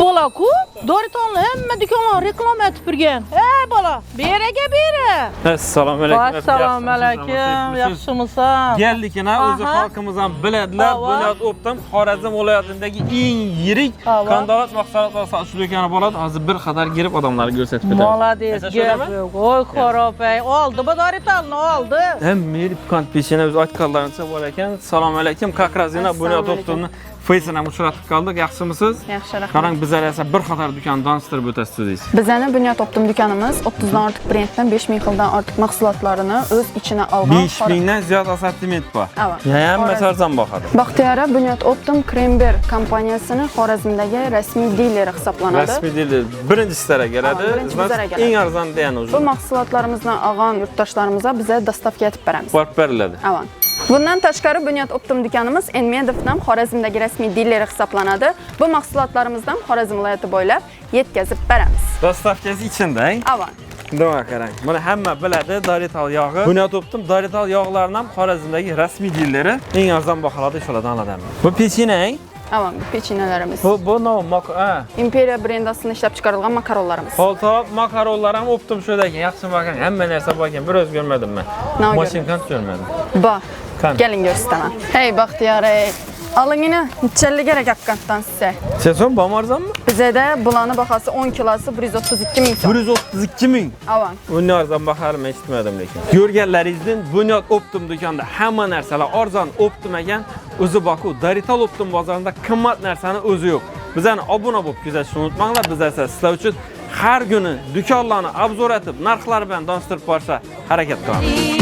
bola-ku, Doritonlar hamma do'konlar reklama etib turgan. Ey bola, beraga bera. Assalomu alaykum. Assalomu alaykum. Yaxshimisan? Geldik-na, o'zi xalqimiz ham biladilar. Bunyod Optim Xorazm viloyatidagi eng yirik qandolat mahsulotlar sotish do'koni bo'ladi. Hozir bir qadar girib odamlarga ko'rsatib beraman. Молодец, gap yo'q. Voy Qoropay, oldi bu Doritonni oldi. Hem meri kant peshina biz aytganlarincha bor ekan. Assalomu alaykum. Kakrazina Bunyod Optimni Faysana uchratib qoldik. Yaxshimisiz? Yaxshi rahmat. Qarang, bizlar esa bir qator do'konni tanishtirib o'tasiz deysiz. Bizani Bunyod Optim do'konimiz 30 dan ortiq brenddan 5000 xildan ortiq mahsulotlarini o'z ichine olgan. 5000 dan ziyod assortiment bor. Evet. Hamma sarzan boqadi. Baxtiyora Bunyod Optim Krember kompaniyasini Xorazmdagi rasmiy dileri hisoblanadi. Rasmiy diler birinchi sıraya keladi. Eng arzon degan o'zi. Bu mahsulotlarimizdan olgan yurtdoshlarimizga biza dostavka etib beramiz. Borib beriladi. Evet. Bundan tashqari Bunyod Optim do'konimiz Enmedovdan Xorazmdagi rasmiy dileri hisoblanadi. Bu mahsulotlarimizdan Xorazm viloyati bo'ylab yetkazib beramiz. Dostavkasi ichida, Evet. Nima qarang. Buni hamma biladi, Dorital yog'i. Bunyod Optim Dorital yog'larini ham Xorazmdagi rasmiy dilleri eng arzon baholarda ishlardan oladi. Bu pechina, Evet, pechinalarimiz. bu no Imperiya brendasini ishlab chiqarilgan makaronlarimiz. Poltop makaronlar ham Optim sho'da ekan. Yaxshi bakang, hamma narsa bor ekan. Bir o'z ko'rmadim men. Mashinkani ko'rmadim. Bak. Gelin göstereyim. Hey Baxtiyar, hey. Alın yine neçeli gerek hakikaten size. Sen bana arzon mu? Bize de bulanı bakası 10 kilosu 132 min. 132 min. Avan. Bunun arzon bakarım eshitmadim lekin. Ko'rganlaringizdan Bunyod Optim do'konida hamma narsalar arzon Optim ekan. O'zi Baku Dorital Optim bozorida qimmat narsani o'zi yo'q. Bizani obuna bo'lib kuzatishni unutmanglar. Biz esa sizlar uchun har kuni do'konlarni obzor etib, narxlar bilan tanishtirib borishga harakat qilamiz.